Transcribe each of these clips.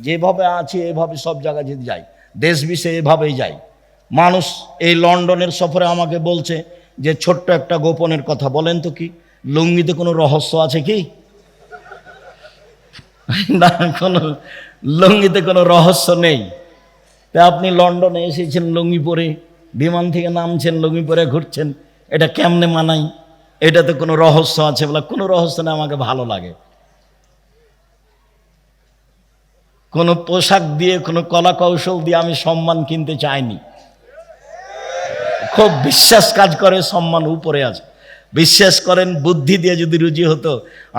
যেভাবে আছে এভাবে সব জায়গায় যদি যাই, দেশ বিশে এভাবেই যাই। মানুষ এই লন্ডনের সফরে আমাকে বলছে যে ছোট্ট একটা গোপনের কথা বলেন তো, কি লুঙ্গিতে কোনো রহস্য আছে কি? না, কোনো লুঙ্গিতে কোনো রহস্য নেই। তা আপনি লন্ডনে এসেছেন লুঙ্গি পরে, বিমান থেকে নামছেন লুঙ্গি পরে ঘুরছেন, এটা কেমনে মানাই? এটাতে কোনো রহস্য আছে? বলে কোনো রহস্য না, আমাকে ভালো লাগে। কোনো পোশাক দিয়ে, কোনো কলা কৌশল দিয়ে আমি সম্মান কিনতে চাইনি। খুব বিশ্বাস কাজ করে, সম্মান উপরে আছে। বিশ্বাস করেন, বুদ্ধি দিয়ে যদি রুজি হতো,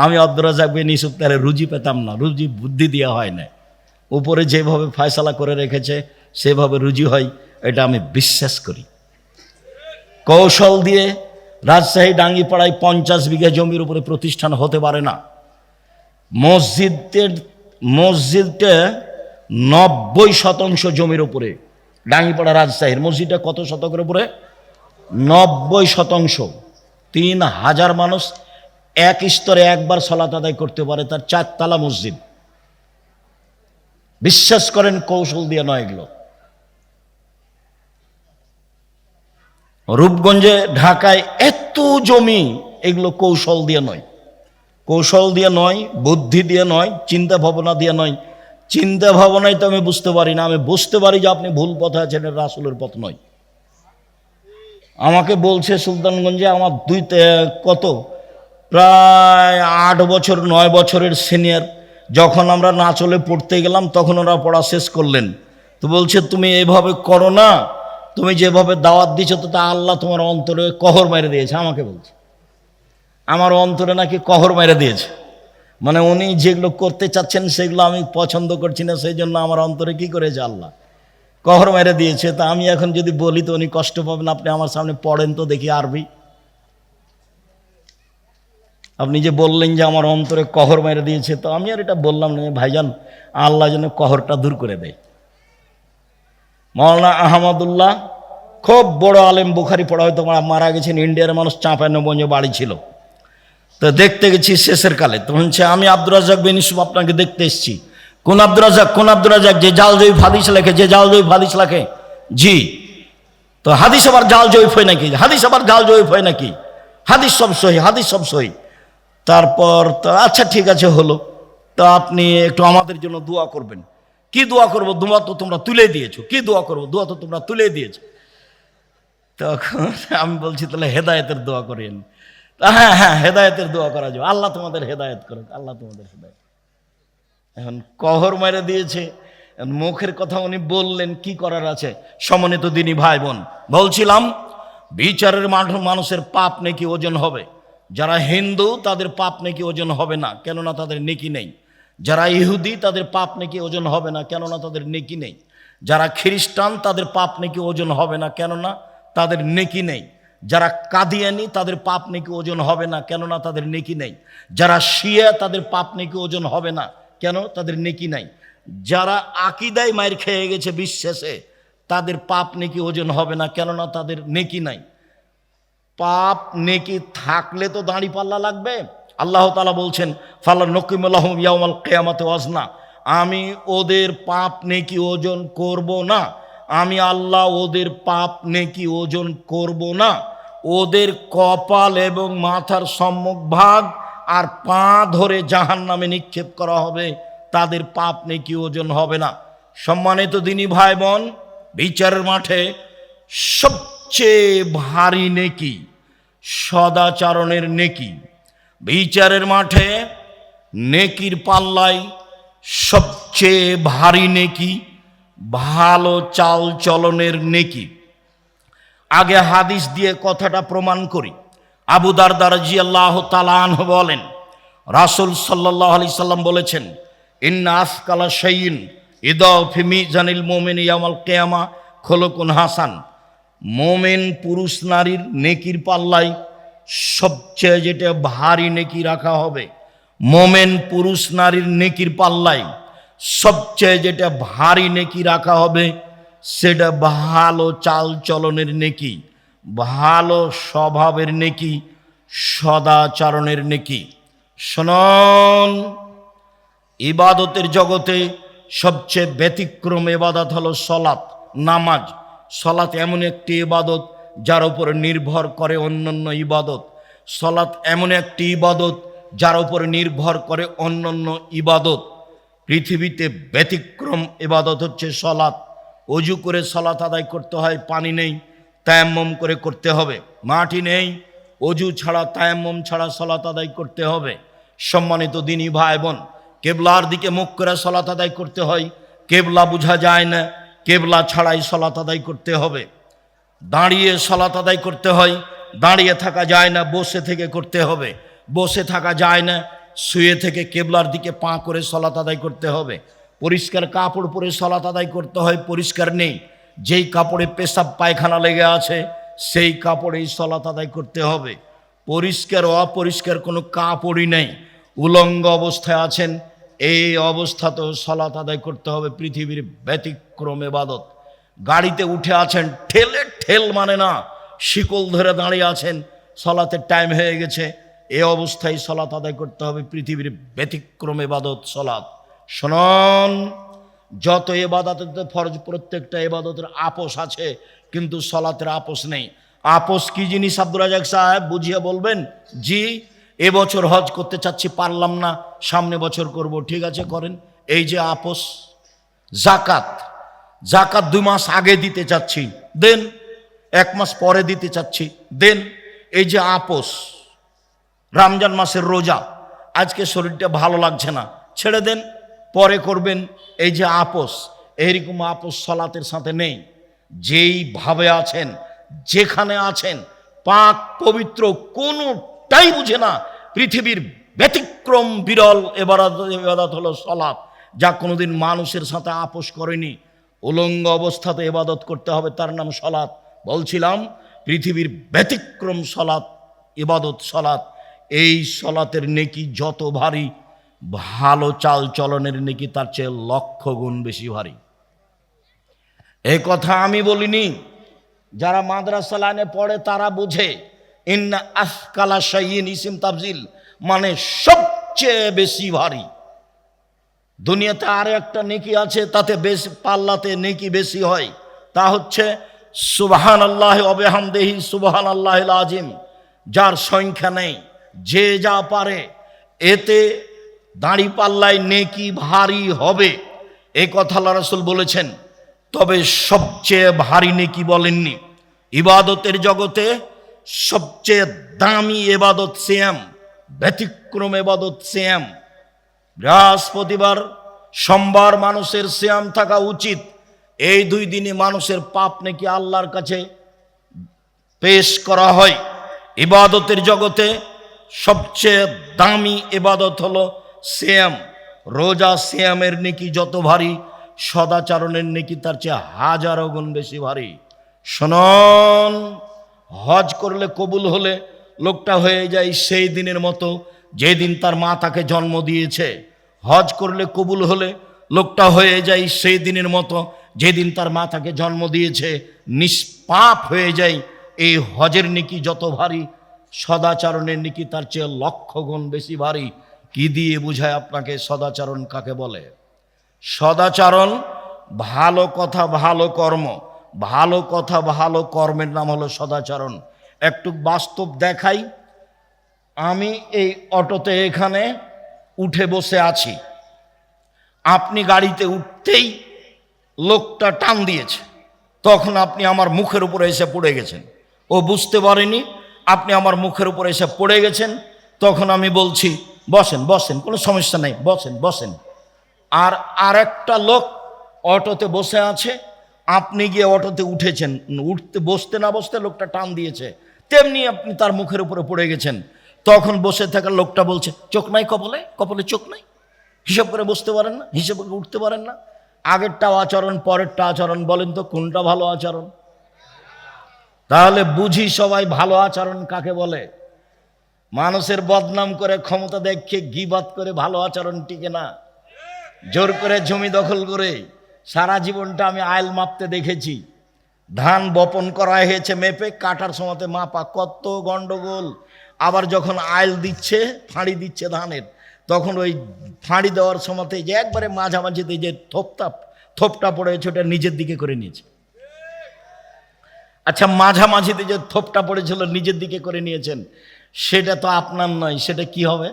আমি আব্দুর রাজ্জাক বিন ইউসুফ তারে রুজি পেতাম না। রুজি বুদ্ধি দিয়ে হয় না, উপরে যেভাবে ফয়সালা করে রেখেছে সেভাবে রুজি হয়, এটা আমি বিশ্বাস করি। কৌশল দিয়ে রাজশাহী ডাঙ্গিপাড়ায় 50 বিঘা জমির উপরে প্রতিষ্ঠান হতে পারে না। মসজিদটা 90% জমির উপরে। ডাঙ্গিপাড়া রাজশাহীর মসজিদটা কত শতকের উপরে? 90%। 3000 মানুষ এক স্তরে একবার সালাত আদায় করতে পারে, তার 4 তলা মসজিদ। বিশ্বাস করেন, কৌশল দিয়ে নয় এগুলো। রূপগঞ্জে, ঢাকায় এত জমি, এগুলো কৌশল দিয়ে নয়। কৌশল দিয়ে নয়, বুদ্ধি দিয়ে নয়, চিন্তা ভাবনা দিয়ে নয়। চিন্তা ভাবনাই তো আমি বুঝতে পারি না। আমি বুঝতে পারি যে আপনি ভুল পথে আছেন, রাসূলের পথ নয়। আমাকে বলছে সুলতানগঞ্জে আমার প্রায় 8 বছর 9 বছরের সিনিয়র, যখন আমরা না চলে পড়তে গেলাম তখন ওরা পড়া শেষ করলেন। তো বলছে তুমি এইভাবে করো না, তুমি যেভাবে দাওয়াত দিচ্ছ তো তা আল্লাহ তোমার অন্তরে কহর মেরে দিয়েছে। আমাকে বলছে আমার অন্তরে নাকি কহর মেরে দিয়েছে, মানে উনি যেগুলো করতে চাচ্ছেন সেগুলো আমি পছন্দ করছি না, সেই জন্য আমার অন্তরে কি করেছে আল্লাহ কহর মেরে দিয়েছে। তা আমি এখন যদি বলি তো উনি কষ্ট পাবেন। আপনি আমার সামনে পড়েন তো দেখি আরবি। আপনি যে বললেন যে আমার অন্তরে কহর মেরে দিয়েছে, তো আমি আর এটা বললাম না। ভাইজান, আল্লাহ যেন কহরটা দূর করে দেয়। মাওলানা আহমদুল্লাহ খুব বড় আলেম, বুখারি পড়া, হয়তো মারা গেছেন। ইন্ডিয়ার মানুষ, চাঁপাইনবাবগঞ্জে বাড়ি ছিল। তো দেখতে গেছি শেষের কালে, তো বলছে আমি আব্দুর রাজ্জাক বিন ইউসুফ আপনাকে দেখতে এসেছি। কোন আব্দুর রাজ্জাক? কোন আব্দুর রাজ্জাক? যে জাল জয়ীফ হাদিস লেখে, যে জাল জয়ীফ হাদিস লেখে। জি। তো হাদিস আবার জাল জয়ীফ হয় নাকি? হাদিস আবার জাল জয়ীফ হয় নাকি? হাদিস সব সহি, হাদিস সব সহি। তারপর তো আচ্ছা ঠিক আছে হলো, তো আপনি একটু আমাদের জন্য দোয়া করবেন। কি দোয়া করবো? দোয়া তো তোমরা তুলে দিয়েছো। কি দোয়া করবো? দোয়া তো তোমরা তুলে দিয়েছো। তখন আমি বলছি তাহলে হেদায়েতের দোয়া করেন। হ্যাঁ হ্যাঁ, হেদায়েতের দোয়া করা যাবে, আল্লাহ তোমাদের হেদায়েত করুক, আল্লাহ তোমাদের হেদায়েত। এখন কহর মেরে দিয়েছে, মুখের কথা উনি বললেন, কি করার আছে? সম্মানিত দিনী ভাই বোন, বলছিলাম বিচারের মানুষের পাপ নেকি ওজন হবে। যারা হিন্দু তাদের পাপ নেকি ওজন হবে না, কেননা তাদের নেকি নেই। যারা ইহুদি তাদের পাপ নেকি ওজন হবে না, কেননা তাদের নেকি নেই। যারা খ্রিস্টান তাদের পাপ নেকি ওজন হবে না, কেননা তাদের নেকি নেই। যারা কাদিয়ানি তাদের পাপ নেকি ওজন হবে না, কেননা তাদের নেকি নেই। যারা শিয়া তাদের পাপ নেকি ওজন হবে না, কেন? তাদের নেকি নাই। যারা আকীদায় মাইর খেয়ে গেছে বিশ্বাসে, তাদের পাপ নেকি ওজন হবে না, কেননা তাদের নেকি নাই। পাপ নেকি থাকলে তো দাঁড়ি পাল্লা লাগবে। আল্লাহ তাআলা বলছেন ফালা নকিমু লাহুম ইয়াউমাল কিয়ামাতি ওয়াজনা, আমি ওদের পাপ নেকি ওজন করব না। আমি আল্লাহ ওদের পাপ নেকি ওজন করব না। ওদের কপাল এবং মাথার সম্মুখ ভাগ আর পা ধরে জাহান্নামে নিক্ষেপ করা হবে, তাদের পাপ নেকি ওজন হবে না। সম্মানিত দিনী ভাই বোন, বিচারের মাঠে সবচেয়ে ভারী নেকি সদাচরণের নেকি। বিচারের মাঠে নেকির পাল্লায় সবচেয়ে ভারী নেকি ভালো চাল চলনের নেকি। আগে হাদিস দিয়ে কথাটা প্রমাণ করি। আবু দারদা রাদিয়াল্লাহু তাআলা আনহু বলেন, রাসূল সাল্লাল্লাহু আলাইহি সাল্লাম বলেছেন, ইন্না আসকালা শাইইন ইদাউ ফি মিজানিল মুমিনি ইয়াউমাল কিয়ামা খুলুকুন হাসান। মুমিন পুরুষ নারীর নেকির পাল্লায় সবচেয়ে যেটা ভারী নেকি রাখা হবে, মুমিন পুরুষ নারীর নেকির পাল্লায় সবচেয়ে যেটা ভারী নেকি রাখা হবে, সেটা ভালো চাল চলনের নেকি, ভালো স্বভাবের নেকি, সদাচরণের নেকি। শুনুন, ইবাদতের জগতে সবচেয়ে ব্যতিক্রম ইবাদত হলো সলাত, নামাজ। সলাত এমন একটি ইবাদত যার উপরে নির্ভর করে অন্যান্য ইবাদত। সলাত এমন একটি ইবাদত যার উপরে নির্ভর করে অন্যান্য ইবাদত। পৃথিবীতে ব্যতিক্রম ইবাদত হচ্ছে সলাত। অজু করে সলাত আদায় করতে হয়, পানি নেই, তায়াম্মুম করে করতে হবে। মাটি নেই, অজু ছাড়া তায়াম্মুম ছাড়া সলাত আদায় করতে হবে। সম্মানিত দিনী ভাই বোন, কেবলার দিকে মুখ করে সলাত আদায় করতে হয়, কেবলা বোঝা যায় না, কেবলা ছাড়াই সলাত আদায় করতে হবে। দাঁড়িয়ে সলাত আদায় করতে হয়, দাঁড়িয়ে থাকা যায় না, বসে থেকে করতে হবে। বসে থাকা যায় না, শুয়ে থেকে কেবলার দিকে পা করে সলাত আদায় করতে হবে। পরিষ্কার কাপড় পরে সলাত আদায় করতে হয়, পরিষ্কার নেই, যেই কাপড়ে পেশাব পায়খানা লেগে আছে সেই কাপড়েই সলাত আদায় করতে হবে। পরিষ্কার অপরিষ্কার কোনো কাপড়ই নেই, উলঙ্গ অবস্থায় আছেন, এই অবস্থাতেও সলাত আদায় করতে হবে। পৃথিবীর ব্যতিক্রম ইবাদত। গাড়িতে উঠে আছেন, ঠেলে ঠেল মানে না, শিকল ধরে দাঁড়িয়ে আছেন, সলাতের টাইম হয়ে গেছে, এই অবস্থায় সলাত আদায় করতে হবে। পৃথিবীর ব্যতিক্রম ইবাদত সলাত। শুনুন, যত ইবাদতের ফরজ, প্রত্যেকটা ইবাদতের আপোষ আছে, কিন্তু সলাতের আপোষ নেই। আপোষ কি জিনিস আব্দুল রাজাক সাহেব বুঝিয়ে বলবেন? জি, এবছর হজ করতে চাচ্ছি, পারলাম না, সামনে বছর করব। ঠিক আছে, করেন। এই যে আপোষ। জাকাত, জাকাত 2 মাস আগে দিতে চাচ্ছি, দেন। 1 মাস পরে দিতে চাচ্ছি, দেন। এই যে আপোষ। রমজান মাসের রোজা, আজকে শরীরটা ভালো লাগছে না, ছেড়ে দেন, পরে করবেন। এই যে আপোষ, এইরকম আপোষ সলাতের সাথে নেই। যেইভাবে আছেন, যেখানে আছেন, পাক পবিত্র, কোনোটাই বুঝে না। পৃথিবীর ব্যতিক্রম বিরল ইবাদত হলো সলাত, যা কোনোদিন মানুষের সাথে আপোষ করেনি। উলঙ্গ অবস্থাতে ইবাদত করতে হবে, তার নাম সলাত। বলছিলাম, পৃথিবীর ব্যতিক্রম সলাত, ইবাদত সলাত। এই সলাতের নেকি যত ভারী, ভালো চাল চলনের নেকি তার চেয়ে 1,00,000 গুণ বেশি ভারী। এই কথা আমি বলিনি, যারা মাদ্রাসা লাইনে পড়ে তারা বুঝে। ইন্না আফকালা শাইইন, ইসিম তাফজিল, মানে সবচেয়ে বেশি ভারী। দুনিয়াতে আর একটা নেকি আছে, তাতে বেশি, পাল্লাতে নেকি বেশি হয়, তা হচ্ছে সুবহানাল্লাহি ওয়া বিহামদিহি সুবহানাল্লাহিল আযীম, যার সংখ্যা নেই, যে যা পারে। এতে দাড়ি পাল্লায় নেকি ভারী হবে, এই কথা আল্লাহ রাসূল বলেছেন। তবে সবচেয়ে ভারী নেকি বলেননি। ইবাদতের জগতে সবচেয়ে দামি ইবাদত সিয়াম, ব্যতিক্রম ইবাদত সিয়াম। বৃহস্পতিবার, সোমবার মানুষের সিয়াম থাকা উচিত। এই 2 দিনে মানুষের পাপ নাকি আল্লাহর কাছে পেশ করা হয়। ইবাদতের জগতে সবচেয়ে দামি ইবাদত হলো সিয়াম। রোজা, সিয়ামের নেকি যত ভারী, সদাচরণের নেকি তার চেয়ে 1000 গুণ বেশি ভারী। শুনুন, হজ করলে, কবুল হলে, লোকটা হয়ে যায় সেই দিনের মতো যেদিন তার মা তাকে জন্ম দিয়েছে। হজ করলে, কবুল হলে, লোকটা হয়ে যায় সেই দিনের মতো যেদিন তার মা তাকে জন্ম দিয়েছে, নিষ্পাপ হয়ে যায়। এই হজের নেকি যত ভারী, সদাচরণের নেকি তার চেয়ে 1,00,000 গুণ বেশি ভারী। কি দিয়ে বুঝায় আপনাকে সদাচরণ কাকে বলে? সদাচরণ ভালো কথা, ভালো কর্ম। ভালো কথা, ভালো কর্মের নাম হলো সদাচরণ। একটু বাস্তব দেখাই। আমি এই অটোতে এখানে উঠে বসে আছি, আপনি গাড়িতে উঠতেই লোকটা টান দিয়েছে, তখন আপনি আমার মুখের উপরে এসে পড়ে গেছেন। ও বুঝতে পারেনি, আপনি আমার মুখের উপরে এসে পড়ে গেছেন। তখন আমি বলছি বসেন, বসেন, কোনো সমস্যা নেই, বসেন, বসেন। আর আরেকটা লোক অটোতে বসে আছে, আপনি গিয়ে অটোতে উঠেছেন, উঠতে, বসতে না বসতে লোকটা টান দিয়েছে, তেমনি আপনি তার মুখের উপরে পড়ে গেছেন। তখন বসে থাকা লোকটা বলছে চোখ নাই কপালে, কপালে চোখ নাই, হিসাব করে বসতে পারেন না, হিসাব করে উঠতে পারেন না। আগেরটা আচরণ, পরেরটা আচরণ, বলেন তো কোনটা ভালো আচরণ? তাহলে বুঝি সবাই ভালো আচরণ কাকে বলে। মানুষের বদনাম করে, ক্ষমতা দেখে গীবাত করে ভালো আচরণ টিকে না। জোর করে জমি দখল করে, সারা জীবনটা আমি আইল মাপতে দেখেছি। ধান বপন করা হয়েছে মেপে, কাটার সময়তে মাপা, কত গন্ডগোল। আবার যখন আইল দিচ্ছে, ফাঁড়ি দিচ্ছে ধানের, তখন ওই ফাঁড়ি দেওয়ার সময়তে যে একবারে মাঝামাঝিতে যে থোপটা পড়েছে ওটা নিজের দিকে করে নিয়েছে। আচ্ছা, মাঝামাঝিতে যে থোপটা পড়েছিল নিজের দিকে করে নিয়েছেন, সেটা তো আপনার নয়, সেটা কি হবে?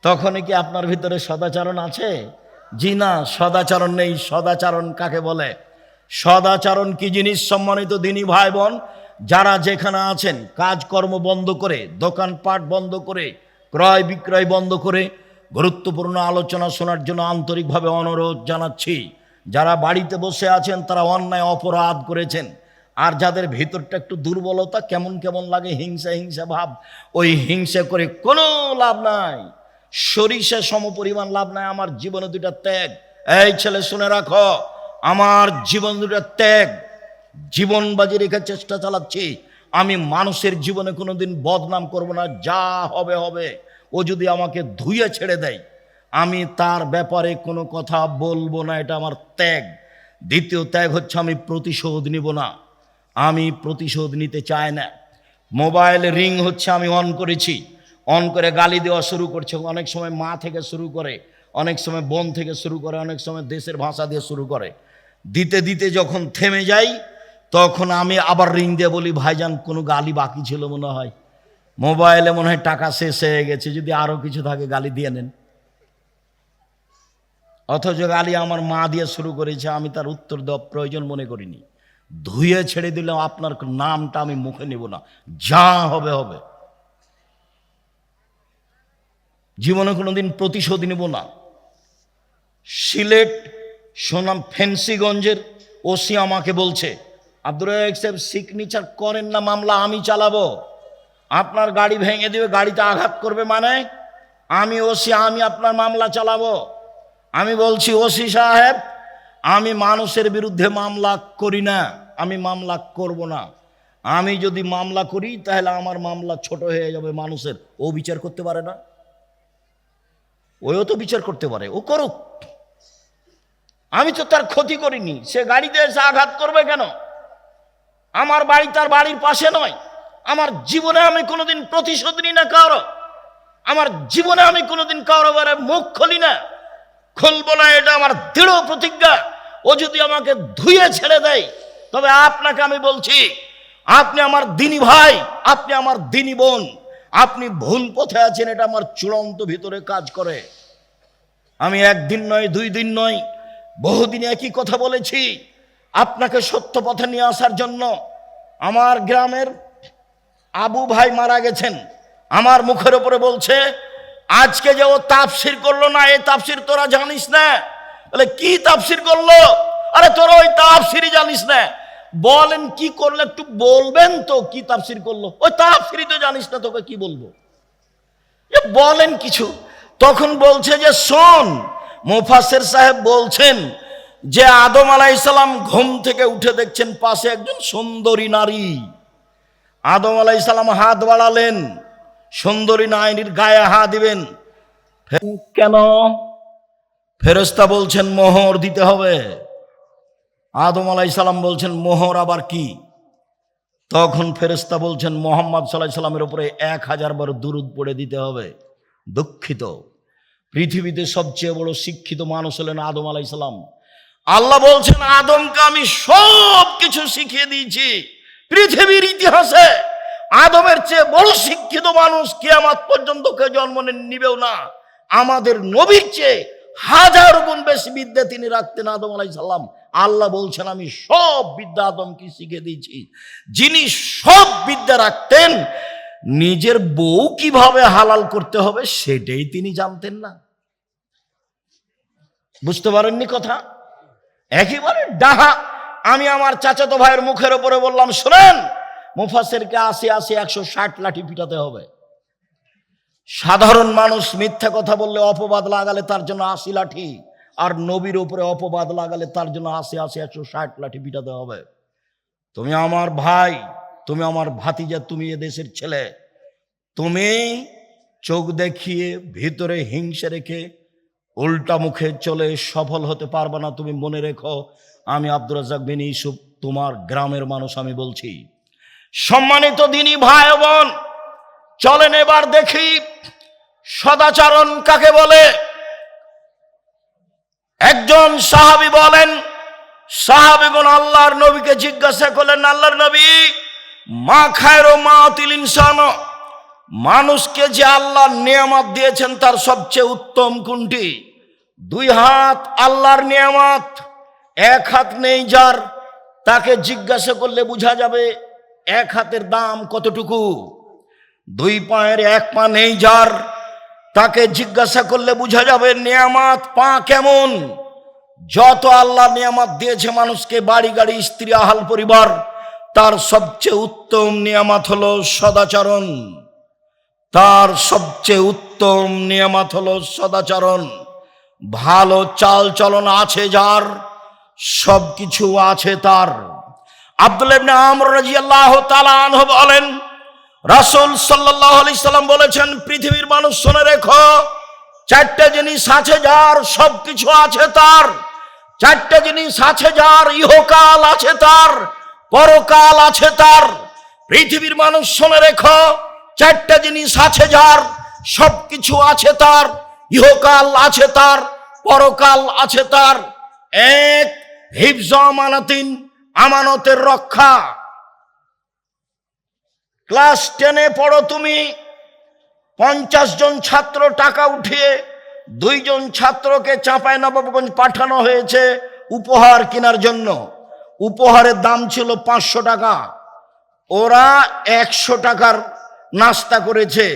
তখনই কি আপনার ভিতরে সদাচরণ আছে? জি না, সদাচরণ নেই। সদাচরণ কাকে বলে? সদাচরণ কি জিনিস সম্মানিত দিনী ভাই বোন? যারা যেখানে আছেন কাজকর্ম বন্ধ করে, দোকানপাট বন্ধ করে, ক্রয় বিক্রয় বন্ধ করে গুরুত্বপূর্ণ আলোচনা শোনার জন্য আন্তরিকভাবে অনুরোধ জানাচ্ছি। যারা বাড়িতে বসে আছেন তারা অন্যায় অপরাধ করেছেন। আর যাদের ভিতরটা একটু দুর্বলতা, কেমন কেমন লাগে, হিংসা হিংসা ভাব, ওই হিংসা করে কোনো লাভ নাই, সরিষা সমপরিমাণ লাভ নাই। আমার জীবনে দুইটা ত্যাগ। এই ছেলে শুনে রাখো, আমার জীবন দুইটা ত্যাগ। জীবন বাজি রেখে চেষ্টা চালাচ্ছি। আমি মানুষের জীবনে কোনোদিন বদনাম করব না। যা হবে হবে। ও যদি আমাকে ধুয়ে ছেড়ে দেয়, আমি তার ব্যাপারে কোনো কথা বলবো না। এটা আমার ত্যাগ। দ্বিতীয় ত্যাগ হচ্ছে আমি প্রতিশোধ নিব না। আমি প্রতিশোধ নিতে চাই না। মোবাইল রিং হচ্ছে, আমি অন করেছি, অন করে গালি দেওয়া শুরু করছে। অনেক সময় মা থেকে শুরু করে, অনেক সময় বোন থেকে শুরু করে, অনেক সময় দেশের ভাষা দিয়ে শুরু করে। দিতে দিতে যখন থেমে যাই, তখন আমি আবার রিং দিয়ে বলি, ভাইজান কোনো গালি বাকি ছিল মনে হয়, মোবাইলে মনে হয় টাকা শেষ হয়ে গেছে, যদি আরো কিছু থাকে গালি দিয়ে নেন। অথচ গালি আমার মা দিয়ে শুরু করেছে, আমি তার উত্তর দেওয়া প্রয়োজন মনে করিনি। ধুয়ে ছেড়ে দিলাম, আপনার নামটা আমি মুখে নেব না, যা হবে হবে। জীবনে কোনোদিন প্রতিশোধ নেব না। সিলেট সোনাম ফেন্সিগঞ্জের ওসি আমাকে বলছে, আব্দুর রাজ্জাক সাহেব সিগনেচার করেন না, মামলা আমি চালাবো। আপনার গাড়ি ভেঙে দেবে, গাড়িতে আঘাত করবে, মানে আমি ওসি, আমি আপনার মামলা চালাবো। আমি বলছি, ওসি সাহেব, আমি মানুষের বিরুদ্ধে মামলা করি না, আমি মামলা করব না। আমি যদি মামলা করি তাহলে আমার মামলা ছোট হয়ে যাবে মানুষের। ও বিচার করতে পারে না? ওও তো বিচার করতে পারে, ও করুক। আমি তো তার ক্ষতি করিনি, সে গাড়িতে এসে আঘাত করবে কেন? আমার বাড়ি তার বাড়ির পাশে নয়। আমার জীবনে আমি কোনোদিন প্রতিশোধ নিই না কারো। আমার জীবনে আমি কোনোদিন কারো বারে মুখ খুলি না, খুলবো না, এটা আমার দৃঢ় প্রতিজ্ঞা। ও যদি আমাকে ধুয়ে ছেড়ে দেয়, তবে আপনাকে আমি বলছি, আপনি আমার দিনী ভাই, আপনি আমার দিনী বোন, আপনি ভুল পথে আছেন, এটা আমার চূড়ান্ত ভিতরে কাজ করে। আমি একদিন নয়, দুই দিন নয়, বহুদিন একই কথা বলেছি আপনাকে সত্য পথে নিয়ে আসার জন্য। আমার গ্রামের আবু ভাই মারা গেছেন, আমার মুখের উপরে বলছে, আজকে যে ও তাফসির করলো না, এই তাফসির তোরা জানিস না। বলে কি তাফসির করলো? আরে তোরা ওই তাফসিরই জানিস না। বলেন কি করলে একটু বলবেন তো, কি তাফসির করলো? ওই তাফসিরই তো জানিস না, তোকে কি বলবো? বলেন কিছু। তখন বলছে যে শোন, মুফাসসির সাহেব বলছেন যে আদম আলাইহিস সালাম ঘুম থেকে উঠে দেখছেন পাশে একজন সুন্দরী নারী। আদম আলাইহিস সালাম হাত বাড়ালেন, সুন্দরী নারীর গায়ে হাত দিবেন। কেন? ফেরেশতা বলছেন মোহর দিতে হবে। আদম আলাইহিস সালাম বলছেন মোহর আবার কি? তখন ফেরেশতা বলছেন মুহাম্মদ সাল্লাল্লাহু আলাইহি সাল্লামের উপরে 1000 বার দুরূদ পড়ে দিতে হবে। দুঃখিত, পৃথিবীতে সবচেয়ে বড় শিক্ষিত মানুষ হলেন আদম আলাইহিস সালাম। আল্লাহ বলছেন আদমকে আমি সব কিছু শিখিয়ে দিয়েছি। পৃথিবীর ইতিহাসে আদমের চেয়ে বড় শিক্ষিত মানুষ কিয়ামত পর্যন্ত কেউ জন্ম নিবেও না। আমাদের নবীর চেয়ে 1000 গুণ বেশি বিদ্যা তিনি রাখতেন আদম আলাইহিস সালাম। আল্লাহ বলছেন আমি সব বিদ্যা আদমকে শিখিয়ে দিয়েছি। যিনি সব বিদ্যা রাখতেন, নিজের বউ কিভাবে হালাল করতে হবে সেটাই তিনি জানতেন না। বুঝতে পারেননি কথা? একেবারে ডাহা। আমি আমার চাচাতো ভাইয়ের মুখের উপরে বললাম, শোনেন, মুফাসসিরকে 80 160 লাঠি পিটাতে হবে। সাধারণ মানুষ মিথ্যা কথা বললে, অপবাদ লাগালে তার জন্য 80 লাঠি, আর নবীর উপরে অপবাদ লাগালে তার জন্য 80 160 লাঠি পিটাতে হবে। তুমি আমার ভাই, তুমি আমার ভাতিজা, তুমি এ দেশের ছেলে। তুমি চোখ দেখিয়ে ভিতরে হিংসা রেখে উল্টা মুখে চলে সফল হতে পারবে না। তুমি মনে রেখো, আমি আব্দুর রাজ্জাক বিন ইউসুফ, তোমার গ্রামের মানুষ আমি বলছি। সম্মানিত দিনী ভাই বোন, চলেন এবার দেখি সদাচরণ কাকে বলে? একজন সাহাবী বলেন, সাহাবীগণ আল্লাহর নবীকে জিজ্ঞাসা করলেন, আল্লাহর নবী, মা খায়রু মাতিল ইনসান, মানুষকে যে আল্লাহ নিয়ামত দিয়েছেন তার সবচেয়ে উত্তম কোনটি? দুই হাত আল্লাহর নিয়ামত, এক হাত নেই যার, তাকে জিজ্ঞাসা করলে বোঝা যাবে এক হাতের দাম কতটুকু। দুই পায়ের এক পা নেই যার, তাকে জিজ্ঞাসা করলে বোঝা যাবে নিয়ামত পা কেমন। যত আল্লাহ নিয়ামত দিয়েছে মানুষকে, বাড়ি গাড়ি স্ত্রী আহাল পরিবার, তার সবচেয়ে উত্তম নিয়ামত হলো সদাচরণ। তার সবচেয়ে উত্তম নিয়ামত হলো সদাচরণ। ভালো চাল চলন আছে যার, সবকিছু আছে তার। আব্দুল্লাহ ইবনে আমর রাদিয়াল্লাহু তাআলা আনহু বলেন, রাসূল সাল্লাল্লাহু আলাইহি সাল্লাম বলেছেন, পৃথিবীর মানুষ শুনে রেখো, চারটা জিনিস আছে যার, সবকিছু আছে তার। চারটা জিনিস আছে যার, ইহকাল আছে তার, পরকাল আছে তার। পৃথিবীর মানুষ শুনে রেখো, চারটা জিনিস আছে যার, সবকিছু আছে তার, ইহকাল আছে তার, পরকাল আছে তার। এক, হিফজ আমানাতিন, আমানতের রক্ষা। ক্লাস 10-এ পড়ো তুমি, 50 জন ছাত্র টাকা উঠিয়ে 2 জন ছাত্রকে চাঁপাইনবাবগঞ্জ পাঠানো হয়েছে উপহার কেনার জন্য। উপহারের দাম ছিল 500 টাকা। ওরা 100 টাকার নাস্তা করেছে।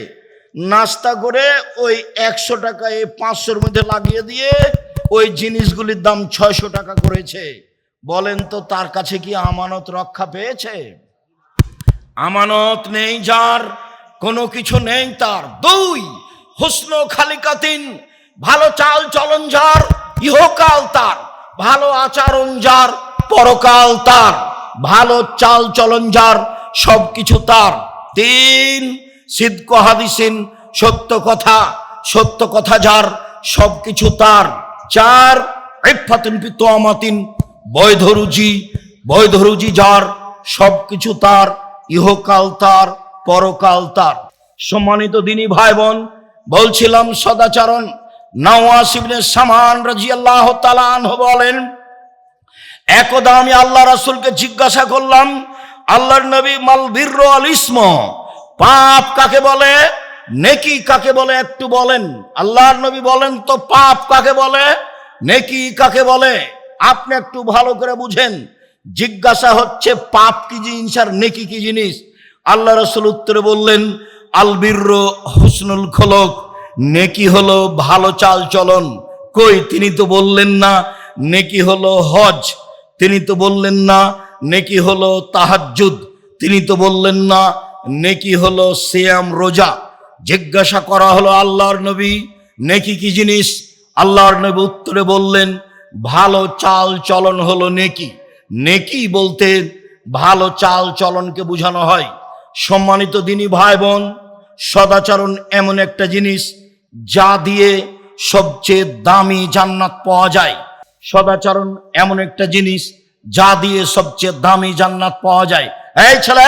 নাস্তা করে ওই 100 টাকা এই 500-র মধ্যে লাগিয়ে দিয়ে ওই জিনিসগুলির দাম 600 টাকা করেছে। বলেন তো তার কাছে কি আমানত রক্ষা পেয়েছে? আমানত নেই যার, কোনো কিছু নেই তার। 2, হুসনু খালিকাতিন, ভালো চাল চলন যার, ইহকাল তার। ভালো আচরণ যার, পরকাল তার। ভালো চাল চলন যার, সবকিছু তার। 3, সিদক হাদিসিন, সত্য কথা যার, সবকিছু তার। 4, ইফাতিন ফি তুমাতিন, বৈধ রুজি যার, সবকিছু তার, ইহকাল তার, পরকাল তার। সম্মানিত দিনী ভাই বোন, বলছিলাম সদাচরণ। নওয়াস ইবনে সামান রাদিয়াল্লাহু তাআলা আনহু বলেন, একদা আমি আল্লাহ রাসূলকে জিজ্ঞাসা করলাম, আল্লাহর নবী, মাল বিররু আল ইসম, পাপ কাকে বলে, নেকি কাকে বলে একটু বলেন। আল্লাহর নবী বলেন, তো পাপ কাকে বলে, নেকি কাকে বলে? আপনি একটু ভালো করে বুঝেন। জিজ্ঞাসা হচ্ছে পাপ কি জিনিস আর নেকি কি জিনিস। আল্লাহ রাসূল উত্তরে বললেন, আল বিররু হুসনুল খুলুক, নেকি হলো ভালো চাল চলন। কই, তিনি তো বললেন না নেকি হলো হজ, তিনি তো বললেন না নেকি হলো তাহাজ্জুদ, তিনি তো বললেন না নেকি হলো সিয়াম রোজা। জিজ্ঞাসা করা হলো, আল্লাহর নবী নেকি কি জিনিস? আল্লাহর নবী উত্তরে বললেন, ভালো চাল চলন হলো নেকি। নেকি বলতে ভালো চাল চলনকে বোঝানো হয়। সম্মানিত দিনী ভাই বোন, সদাচরণ এমন একটা জিনিস যা দিয়ে সবচেয়ে দামি জান্নাত পাওয়া যায়। সদাচরণ এমন একটা জিনিস যা দিয়ে সবচেয়ে দামি জান্নাত পাওয়া যায়। এই ছেলে,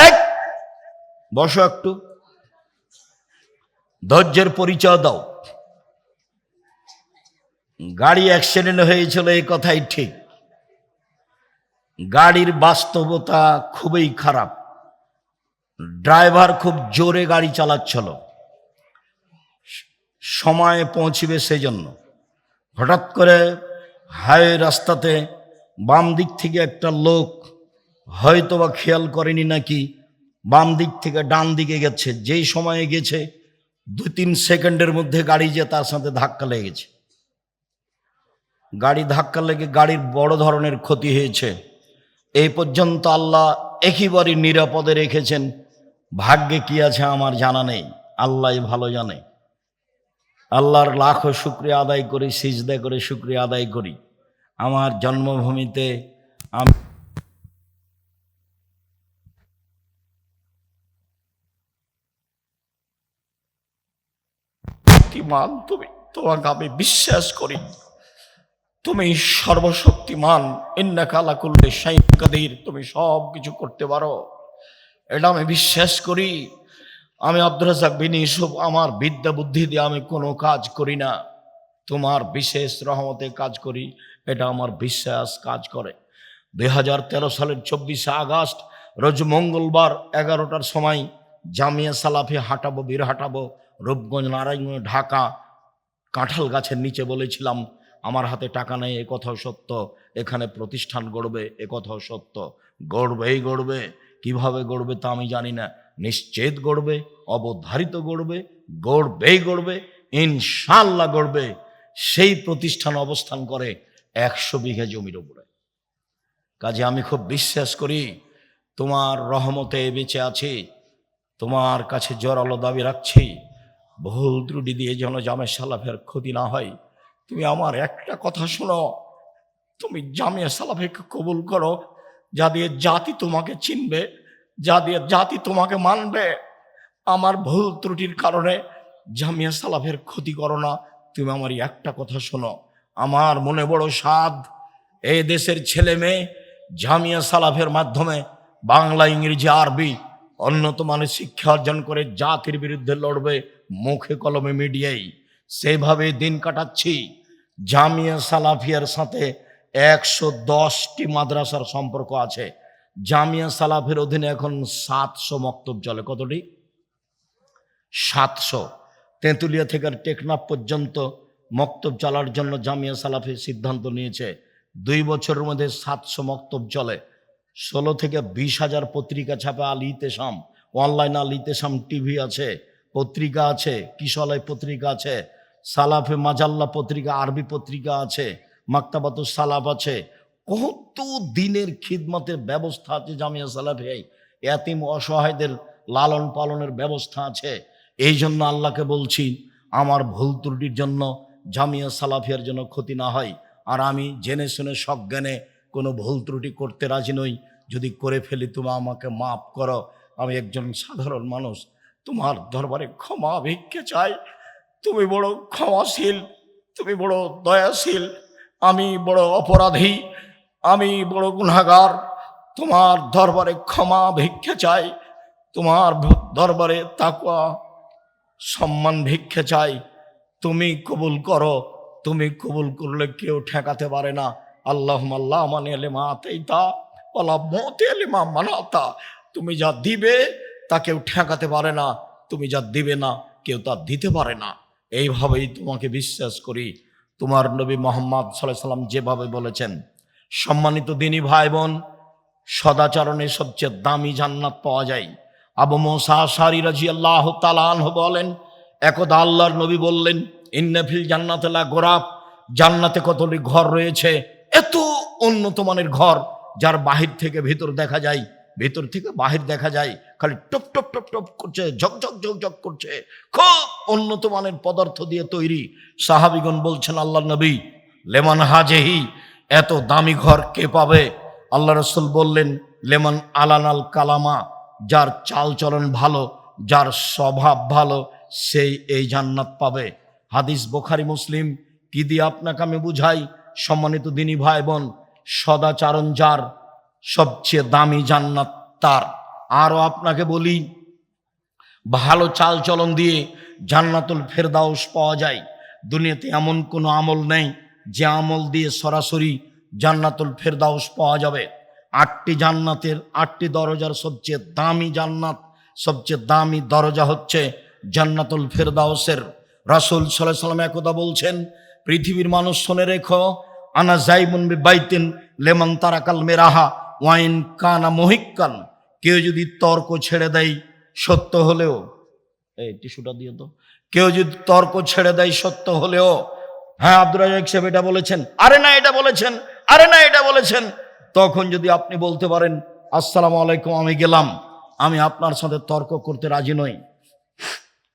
বসো, একটু ধৈর্যের পরিচয় দাও। গাড়ি অ্যাক্সিডেন্ট হয়েছিল, এই কথাই ঠিক। গাড়ির বাস্তবতা খুবই খারাপ। ড্রাইভার খুব জোরে গাড়ি চালাচ্ছিল, সময়ে পৌঁছিবে সেজন্য। হঠাৎ করে হাইওয়ে রাস্তাতে বাম দিক থেকে একটা লোক হয়তোবা খেয়াল করেনি নাকি, বাম দিক থেকে ডান দিকে গেছে। যেই সময়ে গেছে 2-3 সেকেন্ডের মধ্যে গাড়ি যে তার সাথে ধাক্কা লেগেছে। গাড়ি ধাক্কা লেগে গাড়ির বড় ধরনের ক্ষতি হয়েছে। এই পর্যন্ত আল্লাহ একেবারে নিরাপদে রেখেছেন। ভাগ্যে কি আছে আমার জানা নেই, আল্লাহই ভালো জানে। আল্লাহর লাখো শুকরিয়া আদায় করি, সিজদা করে শুকরিয়া আদায় করি। আমার জন্মভূমিতে আমি শক্তিমান, তুমি, তোমাকে আমি বিশ্বাস করি তুমি সর্বশক্তিমান। ইন্নাকা আলা কুল্লি শাইইন কাদির, তুমি সব কিছু করতে পারো, এটা আমি বিশ্বাস করি। আমি আব্দুর রাজ্জাক বিন ইউসুফ, আমার বিদ্যা বুদ্ধি দিয়ে আমি কোনো কাজ করি না, তোমার বিশেষ রহমতে কাজ করি, এটা আমার বিশ্বাস কাজ করে। 2013 সালের 24শে আগস্ট রোজ মঙ্গলবার 11টার সময় জামিয়া সালাফি হাঁটাবো, বীর হাঁটাবো, রূপগঞ্জ, নারায়ণগঞ্জ, ঢাকা। কাঁঠাল গাছের নিচে বলেছিলাম আমার হাতে টাকা নেই, এ কথাও সত্য। এখানে প্রতিষ্ঠান গড়বে, এ কথাও সত্য। গড়বেই গড়বে, কিভাবে গড়বে তা আমি জানি না, নিশ্চিত গড়বে, অবধারিত গড়বে, গড়বেই গড়বে, ইনশাআল্লাহ গড়বে। সেই প্রতিষ্ঠান অবস্থান করে 100 বিঘা জমির উপরে। কাজে আমি খুব বিশ্বাস করি তোমার রহমতে বেঁচে আছি, তোমার কাছে জোরালো দাবি রাখছি, ভুল ত্রুটি দিয়ে যেন জামে সালাফের ক্ষতি না হয়। তুমি আমার একটা কথা শোনো, তুমি জামিয়া সালাফিকে কবুল করো, যা দিয়ে জাতি তোমাকে চিনবে, যা দিয়ে জাতি তোমাকে মানবে। আমার ভুল ত্রুটির কারণে জামিয়া সালাফের ক্ষতি করো না। তুমি আমার একটা কথা শোনো, আমার মনে বড় সাধ, এই দেশের ছেলে মেয়ে জামিয়া সালাফের মাধ্যমে বাংলা, ইংরেজি, আরবি উন্নত মানের শিক্ষা অর্জন করে জাতির বিরুদ্ধে লড়বে, মুখে কলমে মিডিয়াই। সেভাবে দিন কাটাচ্ছি। জামিয়া সালাফিয়ার সাথে 110টি মাদ্রাসার সম্পর্ক আছে। জামিয়া সালাফের অধীনে এখন 700 মক্তব চলে। কতটি? 700। তেঁতুলিয়া থেকে টেকনাফ পর্যন্ত মক্তব চালার জন্য জামিয়া সালাফি সিদ্ধান্ত নিয়েছে। 2 বছরের মধ্যে 700 মক্তব চলে। 16 থেকে 20,000 পত্রিকা ছাপে। আল ইতেসাম অনলাইন, আল ইতেসাম টিভি আছে, পত্রিকা আছে, কিশলয় পত্রিকা আছে, সালাফে মাজাল্লা পত্রিকা, আরবি পত্রিকা আছে, মাকতাবাতুস সালাফ আছে। কত দিনের খিদমতের ব্যবস্থা আছে জামিয়া সালাফে। এতিম অসহায়দের লালন পালনের ব্যবস্থা আছে। এই জন্য আল্লাহকে বলছি আমার ভুল ত্রুটির জন্য জামিয়া সালাফিয়ার জন্য ক্ষতি না হয়। আর আমি জেনে শুনে সজ্ঞানে কোনো ভুল ত্রুটি করতে রাজি নই। যদি করে ফেলি তুমি আমাকে মাফ করো। আমি একজন সাধারণ মানুষ, তোমার দরবারে ক্ষমা ভিক্ষে চাই। তুমি বড় ক্ষমাশীল, তুমি বড় দয়াশীল। আমি বড় অপরাধী, আমি বড় গুনাহগার। তোমার দরবারে ক্ষমা ভিক্ষে চাই, তোমার দরবারে তাকওয়া সম্মান ভিক্ষে চাই। তুমি কবুল করো। তুমি কবুল করলে কেউ ঠেকাতে পারে না। আল্লাহুম্মা লা মানিয়া লিমা আতাইতা ওয়ালা মুতিয়া লিমা মানাতা। তুমি যা দিবে তা কেউ ঠেকাতে পারে না, তুমি যা দিবে না কেউ তা দিতে পারে না। এইভাবেই তোমাকে বিশ্বাস করি। তোমার নবী মুহাম্মদ সাল্লাল্লাহু আলাইহি সাল্লাম যেভাবে বলেছেন, সম্মানিত দিনী ভাই বোন, সদাচরণে সবচেয়ে দামি জান্নাত পাওয়া যায়। আবু মুসা আশআরী রাদিয়াল্লাহু তাআলা আনহু বলেন, একদা আল্লাহর নবী বললেন, ইন্না ফিল জান্নাতি লা গোরাব, জান্নাতে কতগুলি ঘর রয়েছে। এত উন্নত মানের ঘর, যার বাহির থেকে ভিতর দেখা যায়, ভিতর থেকে বাহির দেখা যায়, খালি টপ টপ টপ টপ করছে, ঝকঝক ঝকঝক করছে, খুব উন্নত মানের পদার্থ দিয়ে তৈরি। সাহাবীগণ বলছেন, আল্লাহর নবী, লেমান হাজেহি, এত দামি ঘর কে পাবে? আল্লাহ রাসূল বললেন, লেমান আলানাল কালামা, যার চাল চলন ভালো, যার স্বভাব ভালো, সেই এই জান্নাত পাবে। হাদিস বুখারী মুসলিম। কি দিয়ে আপনাকে আমি বুঝাই সম্মানিত দিনী ভাই বোন, সদাচারণ যার, সবচেয়ে দামি জান্নাত তার। আরও আপনাকে বলি, ভালো চাল চলন দিয়ে জান্নাতুল ফেরদাউস পাওয়া যায়। দুনিয়াতে এমন কোনো আমল নেই যে আমল দিয়ে সরাসরি জান্নাতুল ফেরদাউস পাওয়া যাবে। 8টি জান্নাতের 8টি দরজার সবচেয়ে দামি জান্নাত, সবচেয়ে দামি দরজা হচ্ছে জান্নাতুল ফেরদাউসের। রাসূল সাল্লাল্লাহু আলাইহি সাল্লাম একদা বলছেন, পৃথিবীর মানুষ শুনে রেখো, আনা যাইবুন বিবাইতিন লেমান তারাকাল মেরাহা ওয়াইন কানা মুহিক্কান। কেউ যদি তর্ক ছেড়ে দেয় সত্য হলেও, এই টিস্যুটা দিয়ে তো, কেউ যদি তর্ক ছেড়ে দেয় সত্য হলেও, হ্যাঁ আব্দুর রাজ্জাক সাহেব এটা বলেছেন, আরে না এটা বলেছেন, আরে না এটা বলেছেন, তখন যদি আপনি বলতে পারেন আসসালামু আলাইকুম, আমি গেলাম, আমি আপনার সাথে তর্ক করতে রাজি নই।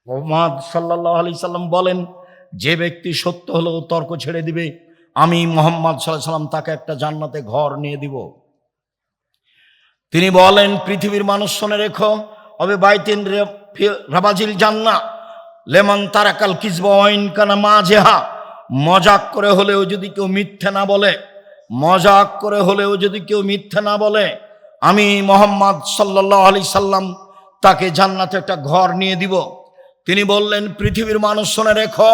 মুহাম্মদ সাল্লাল্লাহু আলাইহি সাল্লাম বলেন, যে ব্যক্তি সত্য হলেও তর্ক ছেড়ে দিবে, আমি মুহাম্মদ সাল্লাল্লাহু আলাইহি সাল্লাম তাকে একটা জান্নাতে ঘর নিয়ে দিব। তিনি বলেন, পৃথিবীর মানুষ শুনে রেখো, অবে বাইতিন রাবাজিল জান্নাহ লেমান তারাকাল কিযবা ওয়াইন কানা মাজেহা। মজাক করে হলেও যদি কেউ মিথ্যে না বলে, মজাক করে হলেও যদি কেউ মিথ্যে না বলে, আমি মুহাম্মদ সাল্লাল্লাহু আলাইহি সাল্লাম তাকে জান্নাতে একটা ঘর নিয়ে দিব। তিনি বললেন, পৃথিবীর মানুষ শুনে রেখো,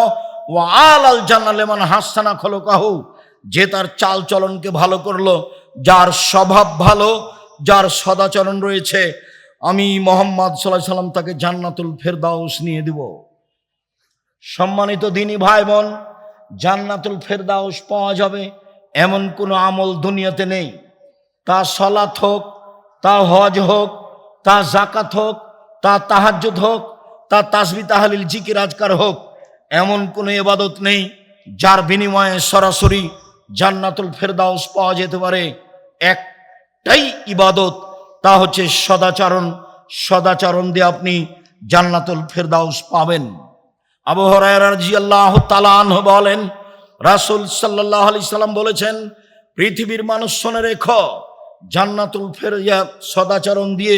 ওয়া আলাল জান্নাত লিমান হাসানা খলকাহু, যে তার চাল চলনকে ভালো করলো, যার স্বভাব ভালো, যার সদাচরণ রয়েছে, আমি মুহাম্মদ সাল্লাল্লাহু আলাইহি সাল্লাম তাকে জান্নাতুল ফেরদাউস নিয়ে দিব। সম্মানিত দিনী ভাই বোন, জান্নাতুল ফেরদাউস পাওয়া যাবে এমন কোনো আমল দুনিয়াতে নেই। তা সালাত হোক, তা হজ হোক, তা যাকাত হোক, তা তাহাজ্জুদ হোক, তা তাসবিহ তাহলিল জিকির আজকার হোক, এমন কোনো ইবাদত নেই যার বিনিময়ে সরাসরি জান্নাতুল ফেরদাউস পাওয়া যেতে পারে। একটাই ইবাদত, তা হচ্ছে সদাচরণ। সদাচরণ দিয়ে আপনি জান্নাতুল ফেরদাউস পাবেন। আবু হুরায়রা রাদিয়াল্লাহু তাআলা আনহু বলেন, রাসূল সাল্লাল্লাহু আলাইহি সাল্লাম বলেছেন, পৃথিবীর মানুষ শুনে রেখো, জান্নাতুল ফেরদাউস সদাচরণ দিয়ে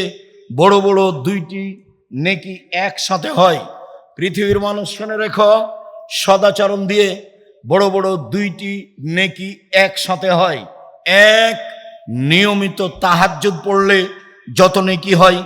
বড় বড় দুইটি নেকি একসাথে হয়। পৃথিবীর মানুষ শুনে রেখো, সদাচরণ দিয়ে বড় বড় দুইটি নেকি একসাথে হয়। এক, নিয়মিত তাহাজ্জুদ পড়লে যত নেকি হয়